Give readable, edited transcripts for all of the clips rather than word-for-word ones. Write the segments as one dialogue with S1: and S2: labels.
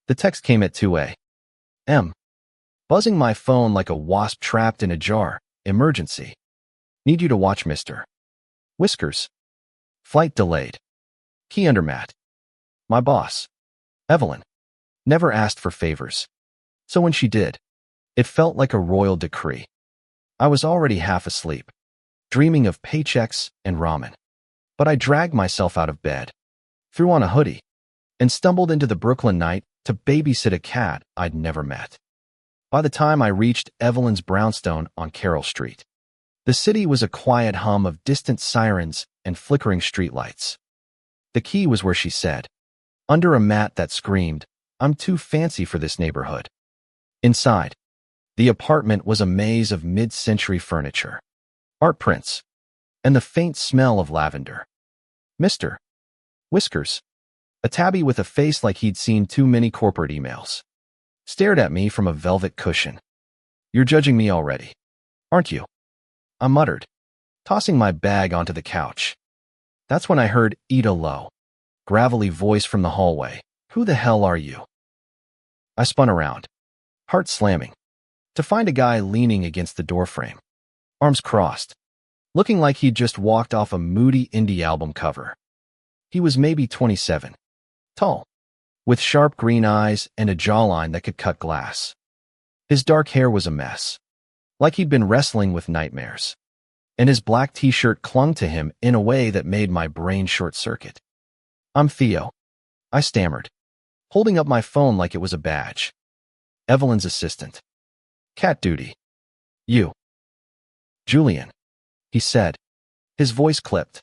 S1: The text came at 2 a.m. Buzzing my phone like a wasp trapped in a jar. Emergency. Need you to watch Mr. Whiskers. Flight delayed. Key under mat. My boss. Evelyn. Never asked for favors. So when she did, it felt like a royal decree. I was already half asleep, dreaming of paychecks and ramen. But I dragged myself out of bed, threw on a hoodie, and stumbled into the Brooklyn night to babysit a cat I'd never met. By the time I reached Evelyn's brownstone on Carroll Street, the city was a quiet hum of distant sirens and flickering streetlights. The key was where she said, under a mat that screamed, "I'm too fancy for this neighborhood." Inside, the apartment was a maze of mid-century furniture, art prints, and the faint smell of lavender. Mr. Whiskers, a tabby with a face like he'd seen too many corporate emails, stared at me from a velvet cushion. "You're judging me already, aren't you?" I muttered, tossing my bag onto the couch. That's when I heard Ida low, gravelly voice from the hallway. "Who the hell are you?" I spun around, heart slamming, to find a guy leaning against the doorframe, arms crossed, looking like he'd just walked off a moody indie album cover. He was maybe 27, tall, with sharp green eyes and a jawline that could cut glass. His dark hair was a mess, like he'd been wrestling with nightmares, and his black t-shirt clung to him in a way that made my brain short-circuit. "I'm Theo," I stammered, holding up my phone like it was a badge. "Evelyn's assistant. Cat duty. You." "Julian," he said, his voice clipped,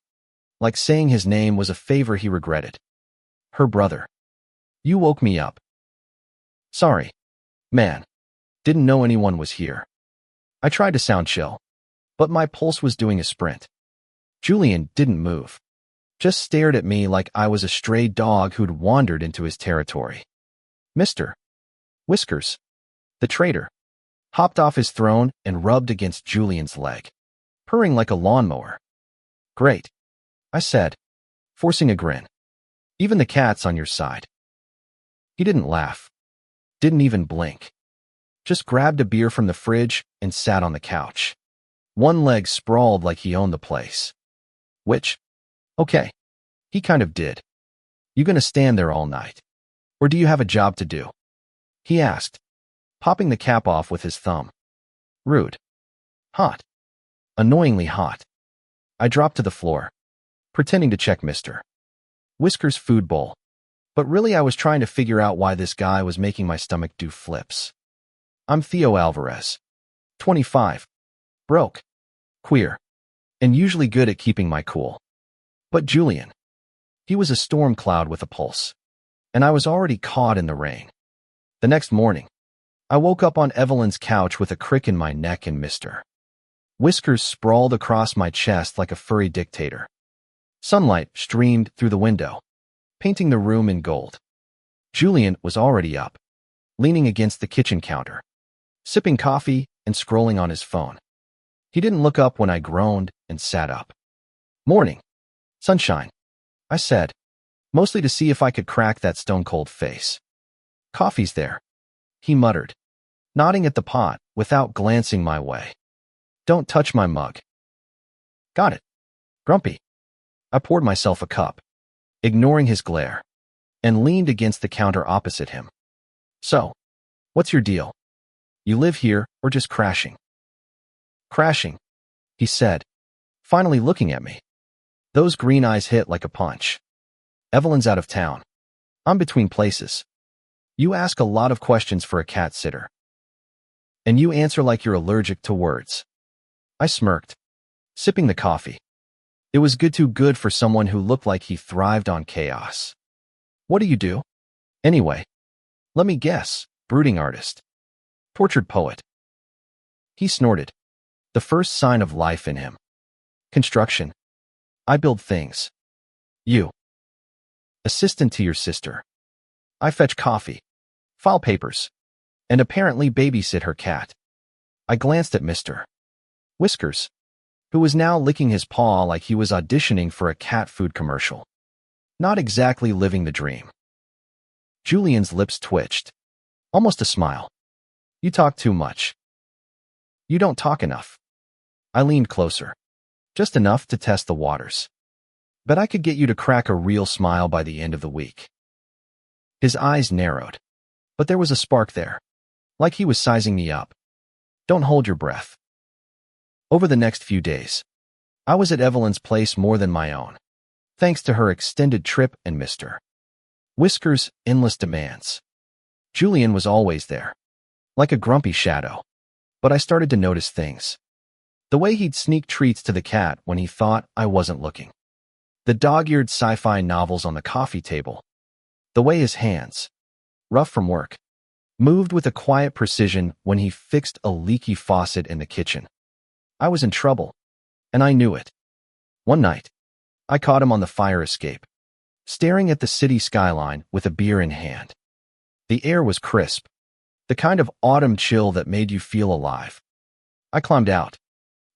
S1: like saying his name was a favor he regretted. "Her brother. You woke me up." "Sorry, man. Didn't know anyone was here." I tried to sound chill, but my pulse was doing a sprint. Julian didn't move, just stared at me like I was a stray dog who'd wandered into his territory. Mr. Whiskers, the traitor, hopped off his throne and rubbed against Julian's leg, purring like a lawnmower. "Great," I said, forcing a grin. "Even the cat's on your side." He didn't laugh, didn't even blink, just grabbed a beer from the fridge and sat on the couch, one leg sprawled like he owned the place. Which, okay, he kind of did. "You gonna stand there all night? Or do you have a job to do?" he asked, popping the cap off with his thumb. Rude. Hot. Annoyingly hot. I dropped to the floor, pretending to check Mr. Whiskers' food bowl, but really I was trying to figure out why this guy was making my stomach do flips. "I'm Theo Alvarez, 25, broke, queer, and usually good at keeping my cool." But Julian, he was a storm cloud with a pulse, and I was already caught in the rain. The next morning, I woke up on Evelyn's couch with a crick in my neck and Mr. Whiskers sprawled across my chest like a furry dictator. Sunlight streamed through the window, painting the room in gold. Julian was already up, leaning against the kitchen counter, sipping coffee and scrolling on his phone. He didn't look up when I groaned and sat up. "Morning, sunshine," I said, mostly to see if I could crack that stone-cold face. "Coffee's there," he muttered, nodding at the pot without glancing my way. "Don't touch my mug." "Got it." Grumpy. I poured myself a cup, ignoring his glare, and leaned against the counter opposite him. "So, what's your deal? You live here or just crashing?" "Crashing," he said, finally looking at me. Those green eyes hit like a punch. "Evelyn's out of town. I'm between places. You ask a lot of questions for a cat sitter. And you answer like you're allergic to words." I smirked, sipping the coffee. It was too good for someone who looked like he thrived on chaos. "What do you do? Anyway?" "Let me guess, brooding artist. Tortured poet." He snorted, the first sign of life in him. "Construction. I build things." "You?" "Assistant to your sister. I fetch coffee, file papers, and apparently babysit her cat." I glanced at Mr. Whiskers, who was now licking his paw like he was auditioning for a cat food commercial. Not exactly living the dream. Julian's lips twitched. Almost a smile. You talk too much. You don't talk enough. I leaned closer. Just enough to test the waters. Bet I could get you to crack a real smile by the end of the week. His eyes narrowed. But there was a spark there. Like he was sizing me up. Don't hold your breath. Over the next few days, I was at Evelyn's place more than my own, thanks to her extended trip and Mr. Whiskers' endless demands. Julian was always there, like a grumpy shadow. But I started to notice things. The way he'd sneak treats to the cat when he thought I wasn't looking. The dog-eared sci-fi novels on the coffee table. The way his hands, rough from work, moved with a quiet precision when he fixed a leaky faucet in the kitchen. I was in trouble, and I knew it. One night, I caught him on the fire escape, staring at the city skyline with a beer in hand. The air was crisp, the kind of autumn chill that made you feel alive. I climbed out,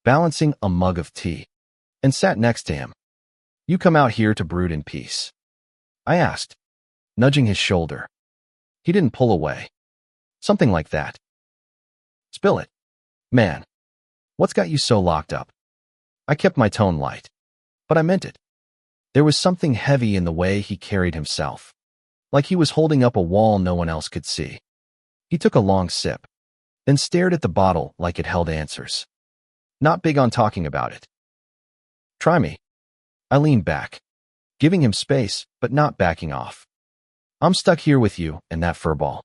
S1: balancing a mug of tea, and sat next to him. You come out here to brood in peace? I asked, nudging his shoulder. He didn't pull away. Something like that. Spill it. Man, what's got you so locked up? I kept my tone light, but I meant it. There was something heavy in the way he carried himself, like he was holding up a wall no one else could see. He took a long sip, then stared at the bottle like it held answers. Not big on talking about it. Try me. I leaned back, giving him space, but not backing off. I'm stuck here with you and that furball.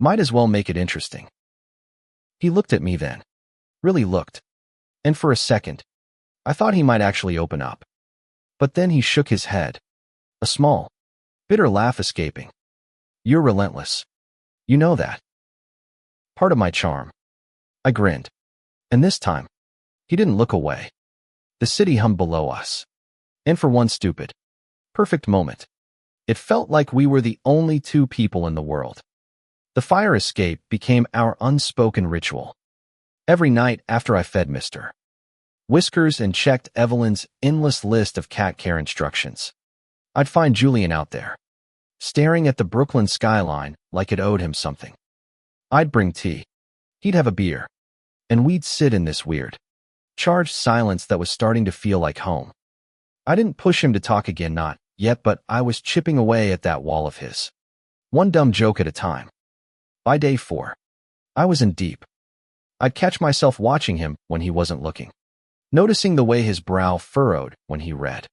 S1: Might as well make it interesting. He looked at me then. Really looked. And for a second, I thought he might actually open up. But then he shook his head. A small, bitter laugh escaping. You're relentless. You know that. Part of my charm. I grinned. And this time, he didn't look away. The city hummed below us. And for one stupid, perfect moment, it felt like we were the only two people in the world. The fire escape became our unspoken ritual. Every night after I fed Mr. Whiskers and checked Evelyn's endless list of cat care instructions, I'd find Julian out there, staring at the Brooklyn skyline like it owed him something. I'd bring tea. He'd have a beer. And we'd sit in this weird, charged silence that was starting to feel like home. I didn't push him to talk again, not yet, but I was chipping away at that wall of his. One dumb joke at a time. By day 4, I was in deep. I'd catch myself watching him when he wasn't looking, noticing the way his brow furrowed when he read,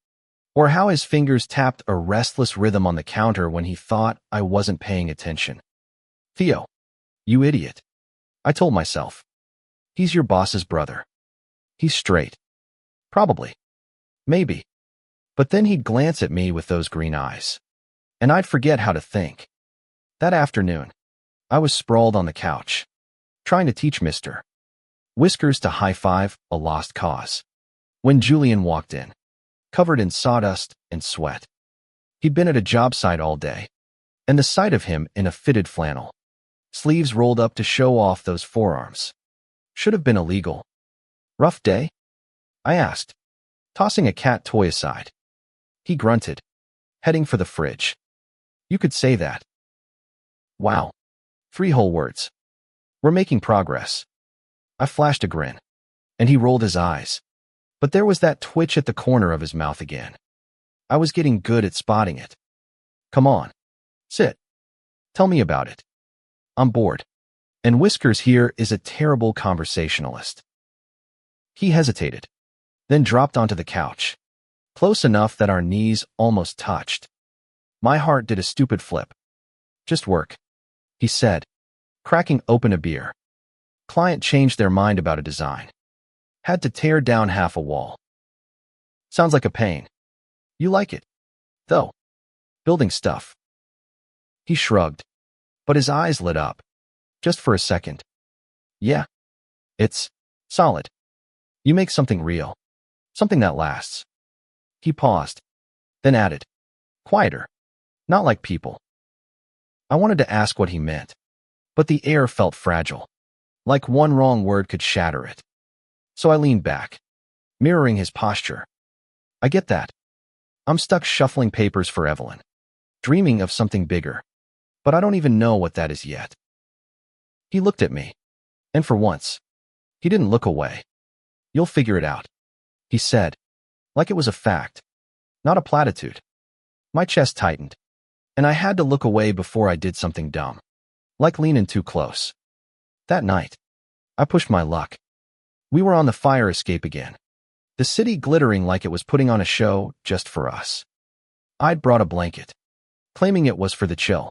S1: or how his fingers tapped a restless rhythm on the counter when he thought I wasn't paying attention. Theo, you idiot. I told myself. He's your boss's brother. He's straight. Probably. Maybe. But then he'd glance at me with those green eyes, and I'd forget how to think. That afternoon, I was sprawled on the couch, trying to teach Mr. Whiskers to high-five a lost cause, when Julian walked in, covered in sawdust and sweat. He'd been at a job site all day, and the sight of him in a fitted flannel, sleeves rolled up to show off those forearms, should have been illegal. Rough day? I asked, tossing a cat toy aside. He grunted, heading for the fridge. You could say that. Wow. 3 whole words. We're making progress. I flashed a grin, and he rolled his eyes. But there was that twitch at the corner of his mouth again. I was getting good at spotting it. Come on. Sit. Tell me about it. I'm bored. And Whiskers here is a terrible conversationalist. He hesitated, then dropped onto the couch, close enough that our knees almost touched. My heart did a stupid flip. Just work, he said, cracking open a beer. Client changed their mind about a design. Had to tear down half a wall. Sounds like a pain. You like it, though. Building stuff. He shrugged, but his eyes lit up, just for a second. Yeah. It's solid. You make something real. Something that lasts. He paused, then added, quieter. Not like people. I wanted to ask what he meant, but the air felt fragile, like one wrong word could shatter it. So I leaned back, mirroring his posture. I get that. I'm stuck shuffling papers for Evelyn, dreaming of something bigger. but I don't even know what that is yet. He looked at me, and for once, he didn't look away. You'll figure it out, he said, like it was a fact, not a platitude. My chest tightened, and I had to look away before I did something dumb, like lean in too close. That night, I pushed my luck. We were on the fire escape again, the city glittering like it was putting on a show just for us. I'd brought a blanket, claiming it was for the chill,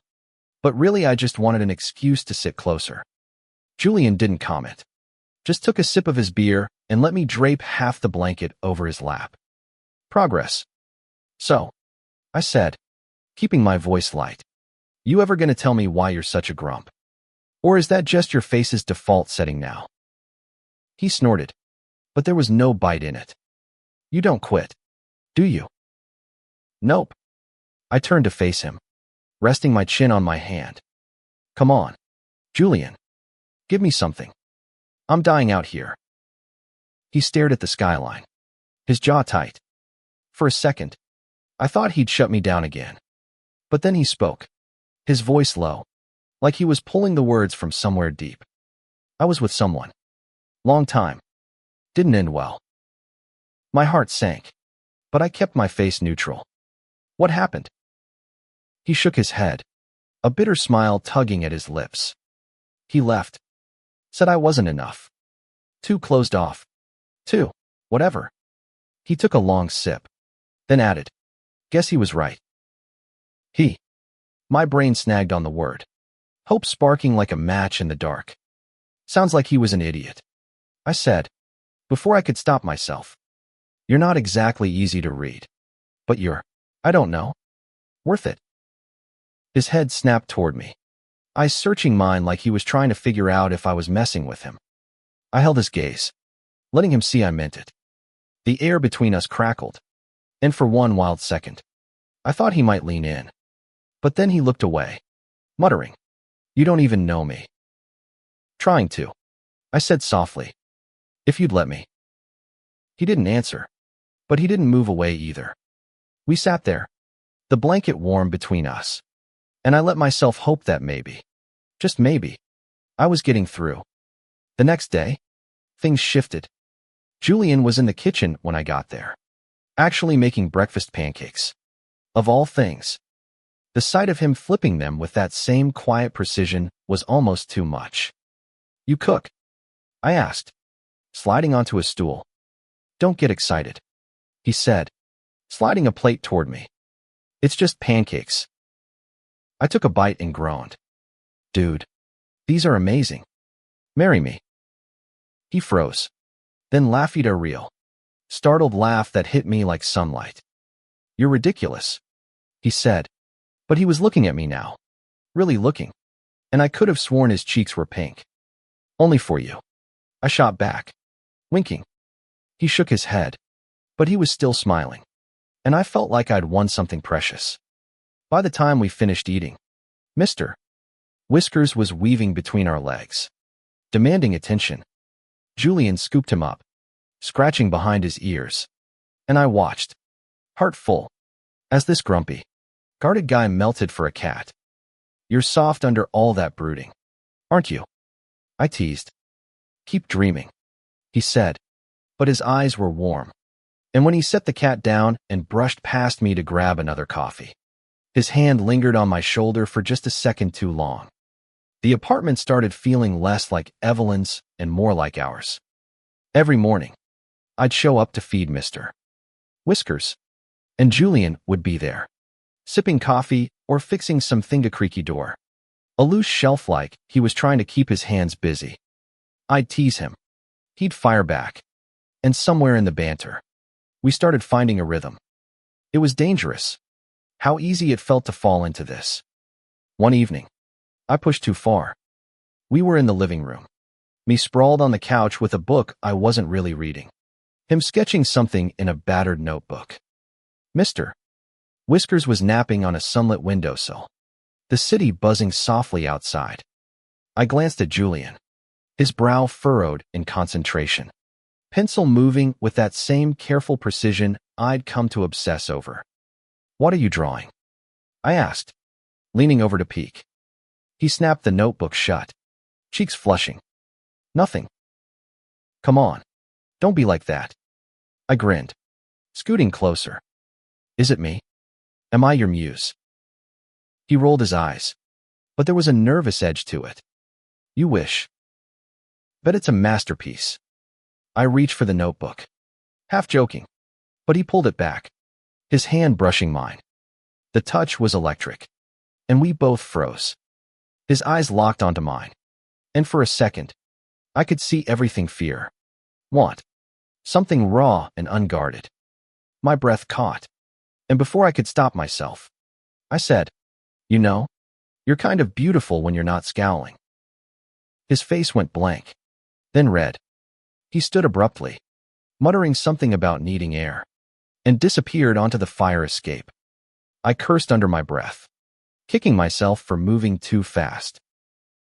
S1: but really I just wanted an excuse to sit closer. Julian didn't comment, just took a sip of his beer and let me drape half the blanket over his lap. Progress. So, I said, keeping my voice light, you ever gonna tell me why you're such a grump? Or is that just your face's default setting now? He snorted, but there was no bite in it. You don't quit, do you? Nope. I turned to face him, resting my chin on my hand. Come on, Julian. Give me something. I'm dying out here. He stared at the skyline, his jaw tight. For a second, I thought he'd shut me down again. But then he spoke, his voice low, like he was pulling the words from somewhere deep. I was with someone. Long time. Didn't end well. My heart sank, but I kept my face neutral. What happened? He shook his head, a bitter smile tugging at his lips. He left. Said I wasn't enough. Too closed off. Too, whatever. He took a long sip, then added, guess he was right. He. My brain snagged on the word, hope sparking like a match in the dark. Sounds like he was an idiot, I said, before I could stop myself. You're not exactly easy to read, but you're, I don't know, worth it. His head snapped toward me, eyes searching mine like he was trying to figure out if I was messing with him. I held his gaze, letting him see I meant it. The air between us crackled, and for one wild second, I thought he might lean in. But then he looked away, muttering, you don't even know me. Trying to, I said softly, if you'd let me. He didn't answer, but he didn't move away either. We sat there, the blanket warm between us, and I let myself hope that maybe, just maybe, I was getting through. The next day, things shifted. Julian was in the kitchen when I got there, actually making breakfast pancakes. Of all things, the sight of him flipping them with that same quiet precision was almost too much. You cook? I asked, sliding onto a stool. Don't get excited, he said, sliding a plate toward me. It's just pancakes. I took a bite and groaned. Dude, these are amazing. Marry me. He froze, then laughed a real, startled laugh that hit me like sunlight. You're ridiculous, he said, but he was looking at me now, really looking, and I could have sworn his cheeks were pink. Only for you, I shot back, winking. He shook his head, but he was still smiling, and I felt like I'd won something precious. By the time we finished eating, Mr. Whiskers was weaving between our legs, demanding attention. Julian scooped him up, scratching behind his ears, and I watched, heart full, as this grumpy, guarded guy melted for a cat. You're soft under all that brooding, aren't you? I teased. Keep dreaming, he said, but his eyes were warm, and when he set the cat down and brushed past me to grab another coffee, his hand lingered on my shoulder for just a second too long. The apartment started feeling less like Evelyn's and more like ours. Every morning, I'd show up to feed Mr. Whiskers, and Julian would be there, sipping coffee or fixing some creaky door. A loose shelf like he was trying to keep his hands busy. I'd tease him. He'd fire back. And somewhere in the banter, we started finding a rhythm. It was dangerous. How easy it felt to fall into this. One evening, I pushed too far. We were in the living room, me sprawled on the couch with a book I wasn't really reading, him sketching something in a battered notebook. Mr. Whiskers was napping on a sunlit windowsill, the city buzzing softly outside. I glanced at Julian, his brow furrowed in concentration, pencil moving with that same careful precision I'd come to obsess over. What are you drawing? I asked, leaning over to peek. He snapped the notebook shut, cheeks flushing. Nothing. Come on. Don't be like that. I grinned, scooting closer. Is it me? Am I your muse? He rolled his eyes, but there was a nervous edge to it. You wish. Bet it's a masterpiece. I reached for the notebook, half joking, but he pulled it back, his hand brushing mine. The touch was electric, and we both froze. His eyes locked onto mine, and for a second, I could see everything fear, want, something raw and unguarded. My breath caught, and before I could stop myself, I said, you know, you're kind of beautiful when you're not scowling. His face went blank, then red. He stood abruptly, muttering something about needing air, and disappeared onto the fire escape. I cursed under my breath, kicking myself for moving too fast.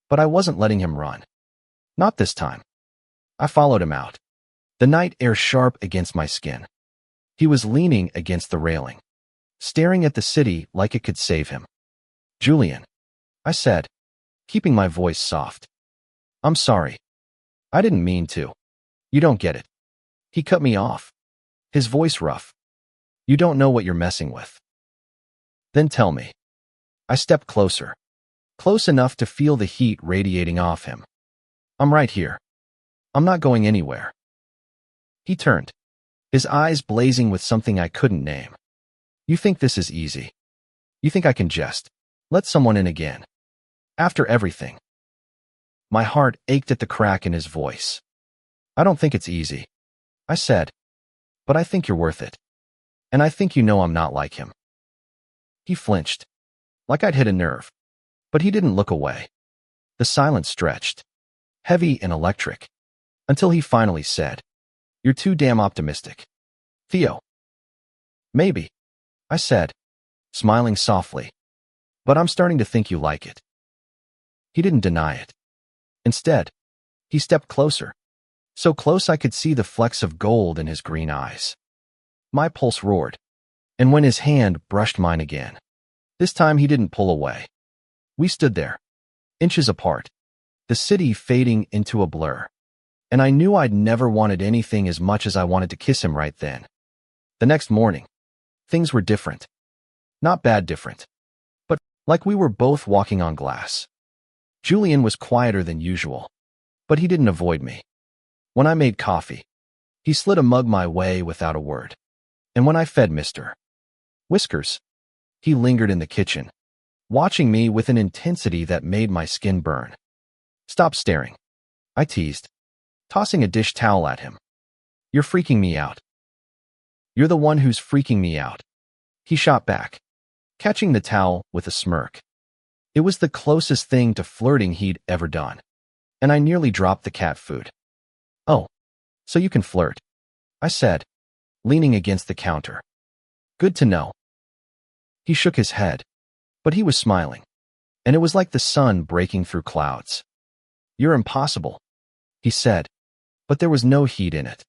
S1: But I wasn't letting him run. Not this time. I followed him out, the night air sharp against my skin. He was leaning against the railing, staring at the city like it could save him. Julian, I said, keeping my voice soft. I'm sorry. I didn't mean to. You don't get it. He cut me off, his voice rough. You don't know what you're messing with. Then tell me. I stepped closer, close enough to feel the heat radiating off him. I'm right here. I'm not going anywhere. He turned, his eyes blazing with something I couldn't name. You think this is easy? You think I can just let someone in again? After everything? My heart ached at the crack in his voice. I don't think it's easy, I said, but I think you're worth it. And I think you know I'm not like him. He flinched, like I'd hit a nerve, but he didn't look away. The silence stretched, heavy and electric, until he finally said, You're too damn optimistic. Theo. Maybe, I said, smiling softly, but I'm starting to think you like it. He didn't deny it. Instead, he stepped closer, so close I could see the flecks of gold in his green eyes. My pulse roared, and when his hand brushed mine again, this time he didn't pull away. We stood there, inches apart, the city fading into a blur, and I knew I'd never wanted anything as much as I wanted to kiss him right then. The next morning, things were different. Not bad different, but like we were both walking on glass. Julian was quieter than usual, but he didn't avoid me. When I made coffee, he slid a mug my way without a word. And when I fed Mr. Whiskers, he lingered in the kitchen, watching me with an intensity that made my skin burn. Stop staring, I teased, tossing a dish towel at him. You're freaking me out. You're the one who's freaking me out. He shot back, catching the towel with a smirk. It was the closest thing to flirting he'd ever done, and I nearly dropped the cat food. Oh, so you can flirt, I said, leaning against the counter. Good to know. He shook his head, but he was smiling, and it was like the sun breaking through clouds. You're impossible, he said, but there was no heat in it,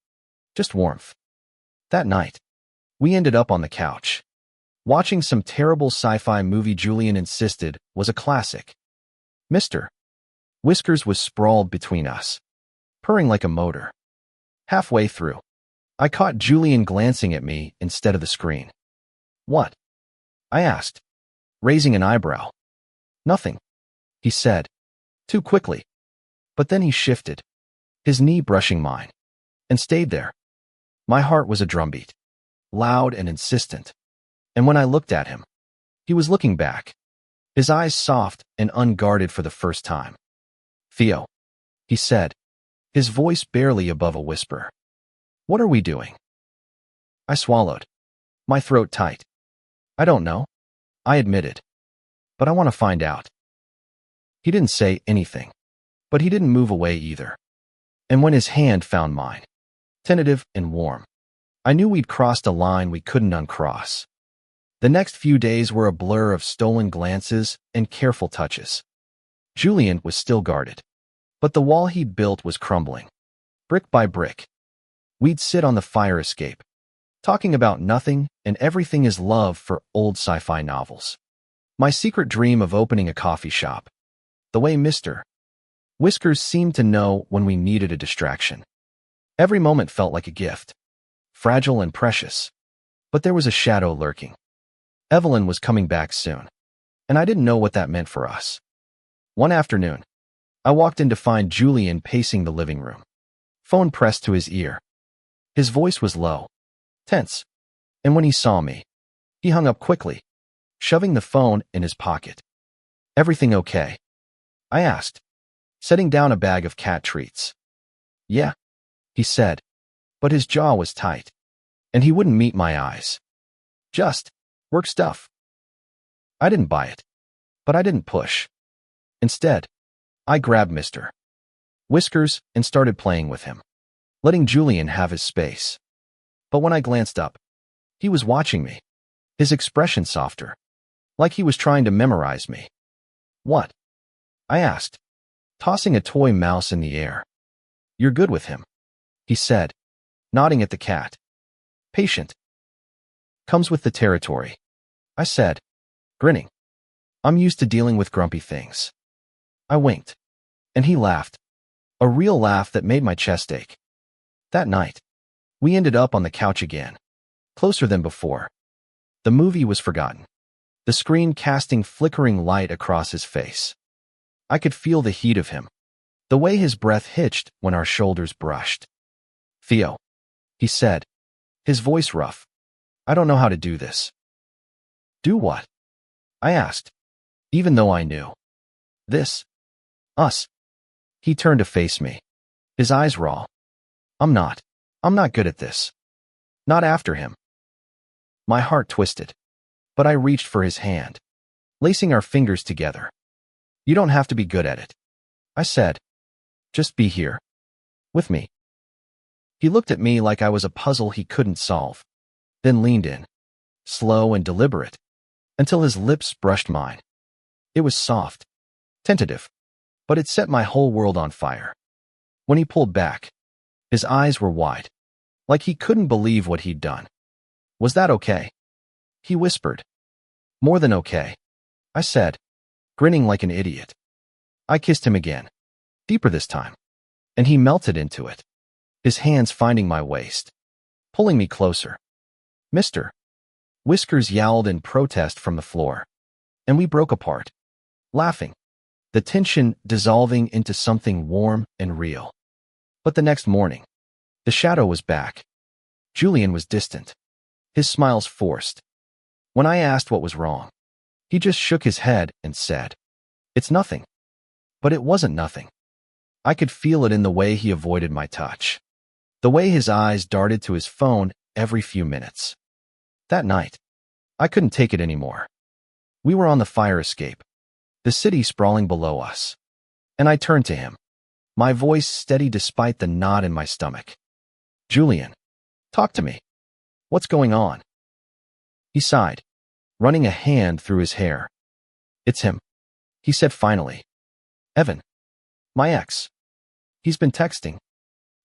S1: just warmth. That night, we ended up on the couch, watching some terrible sci-fi movie Julian insisted was a classic. Mr. Whiskers was sprawled between us, purring like a motor. Halfway through, I caught Julian glancing at me instead of the screen. What? I asked, raising an eyebrow. Nothing, he said, too quickly. But then he shifted, his knee brushing mine, and stayed there. My heart was a drumbeat, loud and insistent. And when I looked at him, he was looking back, his eyes soft and unguarded for the first time. Theo, he said, his voice barely above a whisper. What are we doing? I swallowed, my throat tight. I don't know, I admitted, but I want to find out. He didn't say anything, but he didn't move away either. And when his hand found mine, tentative and warm, I knew we'd crossed a line we couldn't uncross. The next few days were a blur of stolen glances and careful touches. Julian was still guarded, but the wall he'd built was crumbling, brick by brick. We'd sit on the fire escape, talking about nothing and everything as love for old sci-fi novels. My secret dream of opening a coffee shop, The way Mr. Whiskers seemed to know when we needed a distraction. Every moment felt like a gift, fragile and precious. But there was a shadow lurking. Evelyn was coming back soon, and I didn't know what that meant for us. One afternoon, I walked in to find Julian pacing the living room, phone pressed to his ear. His voice was low, tense, and when he saw me, he hung up quickly, shoving the phone in his pocket. "Everything okay?" I asked, setting down a bag of cat treats. "Yeah," he said, but his jaw was tight, and he wouldn't meet my eyes. "Just work stuff." I didn't buy it, but I didn't push. Instead, I grabbed Mr. Whiskers and started playing with him, letting Julian have his space. But when I glanced up, he was watching me, his expression softer, like he was trying to memorize me. "What?" I asked, tossing a toy mouse in the air. "You're good with him," he said, nodding at the cat. "Patient. Comes with the territory," I said, grinning. "I'm used to dealing with grumpy things." I winked, and he laughed, a real laugh that made my chest ache. That night, we ended up on the couch again, closer than before. The movie was forgotten, the screen casting flickering light across his face. I could feel the heat of him, the way his breath hitched when our shoulders brushed. "Theo," he said, his voice rough. "I don't know how to do this." "Do what?" I asked, even though I knew. "This. Us." He turned to face me, his eyes raw. I'm not good at this. Not after him." My heart twisted, but I reached for his hand, lacing our fingers together. "You don't have to be good at it," I said. "Just be here. With me." He looked at me like I was a puzzle he couldn't solve, then leaned in, slow and deliberate, until his lips brushed mine. It was soft, tentative, but it set my whole world on fire. When he pulled back, his eyes were wide, like he couldn't believe what he'd done. "Was that okay?" he whispered. "More than okay," I said, grinning like an idiot. I kissed him again, deeper this time, and he melted into it, his hands finding my waist, pulling me closer. "Mr. Whiskers" yowled in protest from the floor, and we broke apart, laughing, the tension dissolving into something warm and real. But the next morning, the shadow was back. Julian was distant, his smiles forced. When I asked what was wrong, he just shook his head and said, "It's nothing." But it wasn't nothing. I could feel it in the way he avoided my touch, the way his eyes darted to his phone every few minutes. That night, I couldn't take it anymore. We were on the fire escape, the city sprawling below us, and I turned to him, my voice steady despite the knot in my stomach. "Julian, talk to me. What's going on?" He sighed, running a hand through his hair. "It's him," he said finally. "Evan. My ex. He's been texting.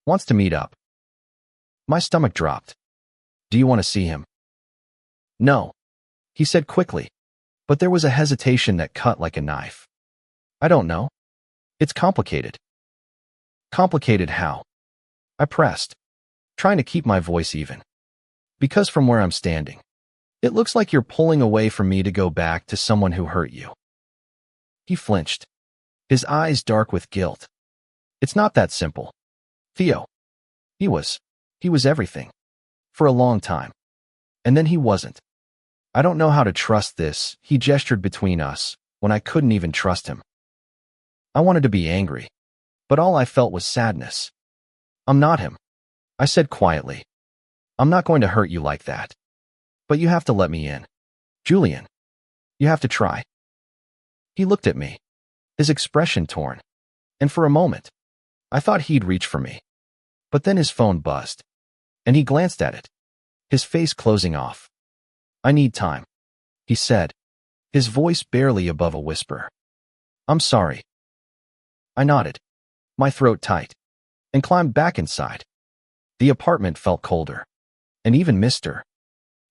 S1: Wants to meet up." My stomach dropped. "Do you want to see him?" "No," he said quickly, but there was a hesitation that cut like a knife. "I don't know. It's complicated." "Complicated how?" I pressed, trying to keep my voice even. "Because from where I'm standing, it looks like you're pulling away from me to go back to someone who hurt you." He flinched, his eyes dark with guilt. "It's not that simple. Theo. He was everything. For a long time. And then he wasn't. I don't know how to trust this." He gestured between us when I couldn't even trust him. I wanted to be angry, but all I felt was sadness. "I'm not him," I said quietly. "I'm not going to hurt you like that. But you have to let me in. Julian, you have to try." He looked at me, his expression torn, and for a moment, I thought he'd reach for me. But then his phone buzzed, and he glanced at it, his face closing off. "I need time," he said, his voice barely above a whisper. "I'm sorry." I nodded, my throat tight, and climbed back inside. The apartment felt colder, and even Mr.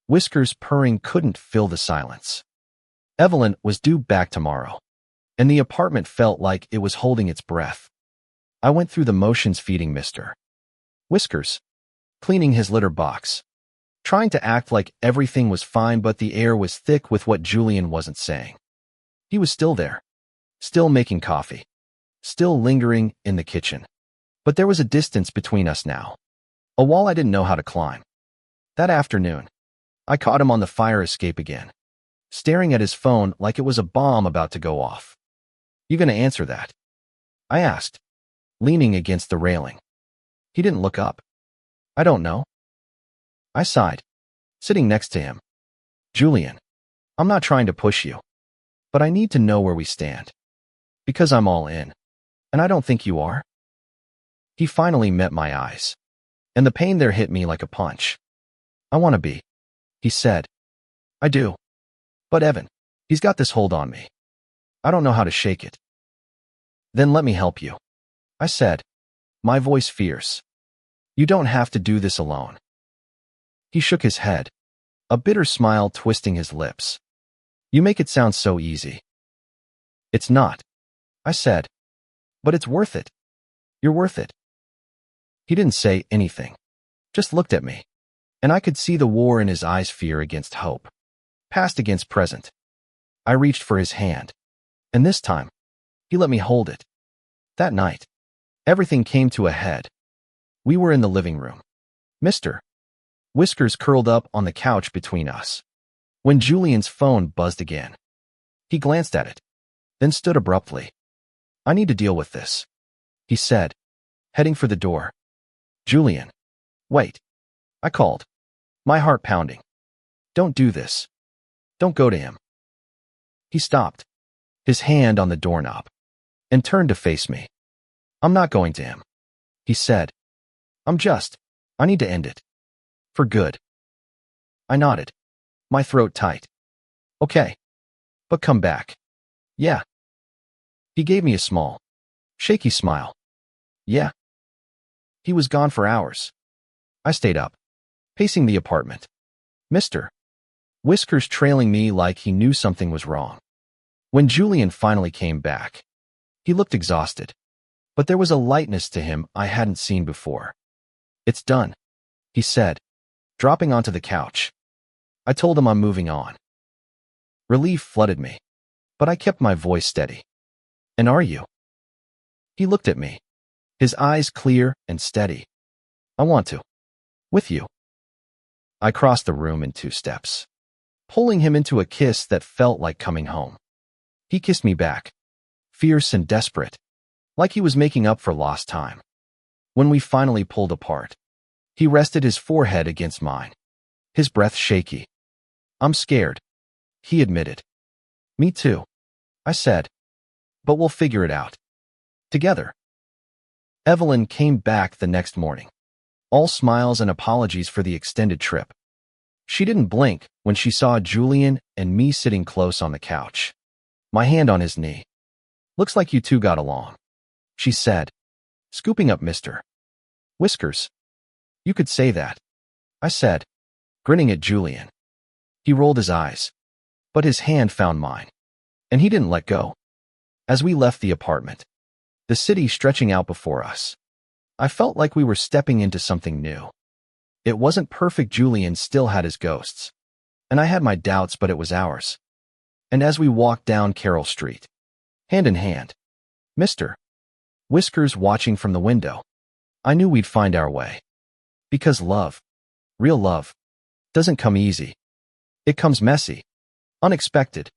S1: Whiskers' purring couldn't fill the silence. Evelyn was due back tomorrow, and the apartment felt like it was holding its breath. I went through the motions feeding Mr. Whiskers, cleaning his litter box, trying to act like everything was fine, but the air was thick with what Julian wasn't saying. He was still there, still making coffee, still lingering in the kitchen. But there was a distance between us now, a wall I didn't know how to climb. That afternoon, I caught him on the fire escape again, staring at his phone like it was a bomb about to go off. "You gonna answer that?" I asked, leaning against the railing. He didn't look up. "I don't know." I sighed, sitting next to him. "Julian, I'm not trying to push you, but I need to know where we stand. Because I'm all in, and I don't think you are." He finally met my eyes, and the pain there hit me like a punch. "I want to be," he said. "I do. But Evan, he's got this hold on me. I don't know how to shake it." "Then let me help you," I said, my voice fierce. "You don't have to do this alone." He shook his head, a bitter smile twisting his lips. "You make it sound so easy." "It's not," I said. "But it's worth it. You're worth it." He didn't say anything, just looked at me, and I could see the war in his eyes, fear against hope, past against present. I reached for his hand, and this time, he let me hold it. That night, everything came to a head. We were in the living room. Mr. Whiskers curled up on the couch between us, when Julian's phone buzzed again. He glanced at it, then stood abruptly. "I need to deal with this," he said, heading for the door. "Julian, wait," I called, my heart pounding. "Don't do this. Don't go to him." He stopped, his hand on the doorknob, and turned to face me. "I'm not going to him," he said. I need to end it. For good." I nodded, my throat tight. "Okay. But come back." "Yeah." He gave me a small, shaky smile. "Yeah." He was gone for hours. I stayed up, pacing the apartment. Mr. Whiskers trailing me like he knew something was wrong. When Julian finally came back, he looked exhausted, but there was a lightness to him I hadn't seen before. "It's done," he said, dropping onto the couch. I told him I'm moving on. Relief flooded me, but I kept my voice steady. "And are you?" He looked at me, his eyes clear and steady. "I want to. With you." I crossed the room in 2 steps, pulling him into a kiss that felt like coming home. He kissed me back, fierce and desperate, like he was making up for lost time. When we finally pulled apart, he rested his forehead against mine, his breath shaky. "I'm scared," he admitted. "Me too," I said. "But we'll figure it out. Together." Evelyn came back the next morning, all smiles and apologies for the extended trip. She didn't blink when she saw Julian and me sitting close on the couch, my hand on his knee. "Looks like you two got along," she said, scooping up Mr. Whiskers. "You could say that," I said, grinning at Julian. He rolled his eyes, but his hand found mine, and he didn't let go. As we left the apartment, the city stretching out before us, I felt like we were stepping into something new. It wasn't perfect. Julian still had his ghosts, and I had my doubts, but it was ours. And as we walked down Carroll Street, hand in hand, Mr. Whiskers watching from the window, I knew we'd find our way. Because love, real love, doesn't come easy. It comes messy, unexpected,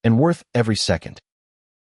S1: and worth every second.